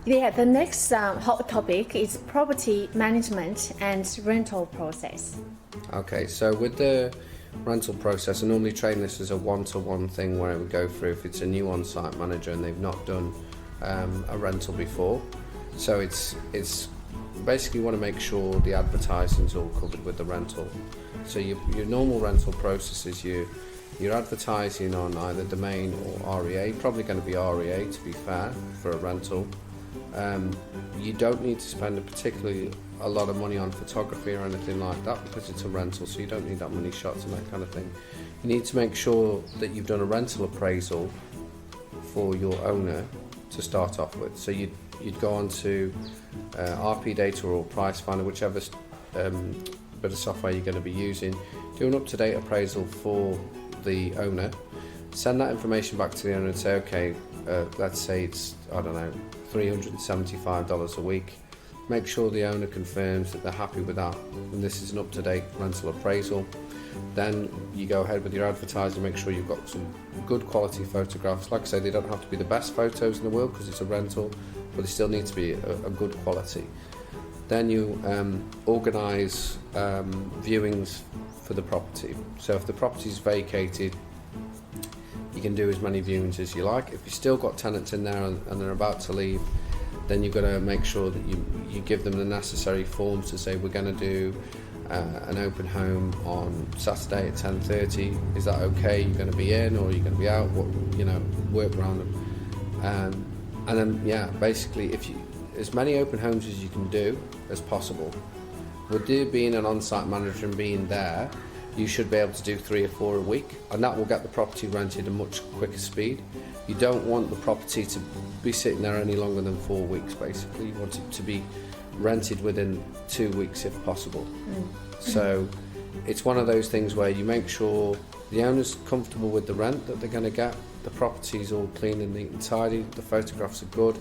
Yeah, the next hot topic is property management and rental process. Okay, so with the rental process, I normally train this as a one-to-one thing where we go through if it's a new on-site manager and they've not done a rental before. So it's basically want to make sure the advertising's all covered with the rental. So your normal rental process is you're advertising on either domain or REA, probably going to be REA to be fair for a rental. You don't need to spend particularly a lot of money on photography or anything like that because it's a rental, so you don't need that many shots and that kind of thing. You need to make sure that you've done a rental appraisal for your owner to start off with. So you'd go on to RP Data or Price Finder, whichever bit of software you're going to be using, do an up-to-date appraisal for the owner, send that information back to the owner and say, okay, let's say it's, I don't know, $375 a week. Make sure the owner confirms that they're happy with that and this is an up-to-date rental appraisal. Then you go ahead with your advertising, make sure you've got some good quality photographs. Like I say, they don't have to be the best photos in the world because it's a rental, but they still need to be a good quality. Then you organise viewings for the property. So if the property is vacated, you can do as many viewings as you like. If you've still got tenants in there and they're about to leave, then you've got to make sure that you give them the necessary forms to say we're going to do an open home on Saturday at 10:30. Is that okay? You're going to be in or you're going to be out? Work around them. And then basically as many open homes as you can do as possible. With you being an on-site manager and being there, you should be able to do 3 or 4 a week, and that will get the property rented at a much quicker speed. You don't want the property to be sitting there any longer than 4 weeks, basically. You want it to be rented within 2 weeks if possible. So it's one of those things where you make sure the owner's comfortable with the rent that they're going to get, the property's all clean and neat and tidy, the photographs are good,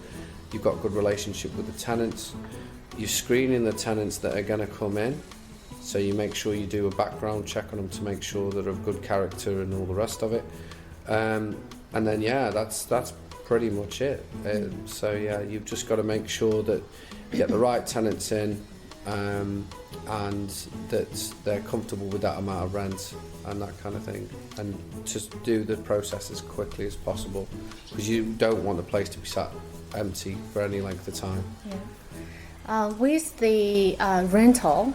you've got a good relationship with the tenants, you're screening the tenants that are going to come in. So you make sure you do a background check on them to make sure they're of good character and all the rest of it. And then that's pretty much it. You've just got to make sure that you get the right tenants in and that they're comfortable with that amount of rent and that kind of thing. And just do the process as quickly as possible because you don't want the place to be sat empty for any length of time. Yeah. With the rental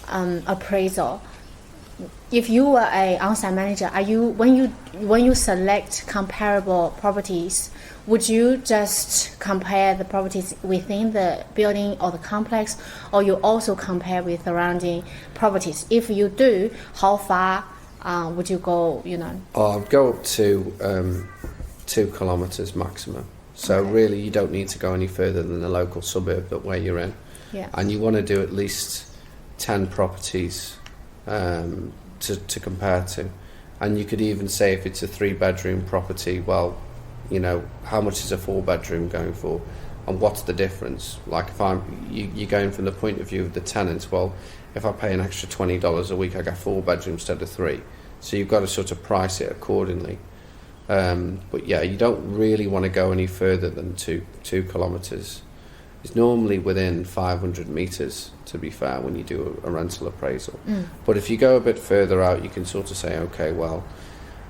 appraisal, if you were an on-site manager, when you select comparable properties, would you just compare the properties within the building or the complex, or you also compare with surrounding properties? If you do, how far would you go? I'd go up to 2 kilometres maximum. So really, you don't need to go any further than the local suburb that where you're in. Yeah. And you want to do at least 10 properties to compare to. And you could even say if it's a 3-bedroom property, well, how much is a 4-bedroom going for and what's the difference? Like if you're going from the point of view of the tenants, well, if I pay an extra $20 a week, I get 4 bedrooms instead of 3. So you've got to sort of price it accordingly. But you don't really want to go any further than 2 kilometres. It's normally within 500 metres, to be fair, when you do a rental appraisal. But if you go a bit further out, you can sort of say, okay, well,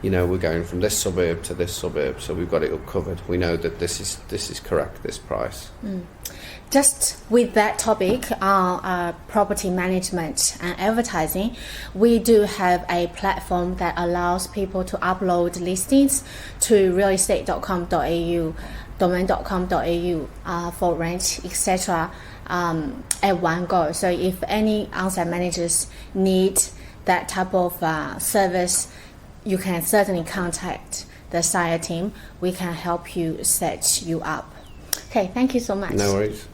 we're going from this suburb to this suburb, so we've got it all covered. We know that this is correct, this price. Just with that topic on property management and advertising, we do have a platform that allows people to upload listings to realestate.com.au, domain.com.au for rent, etc. At one go. So if any on-site managers need that type of service, you can certainly contact the site team. We can help you set you up. Okay, thank you so much. No worries.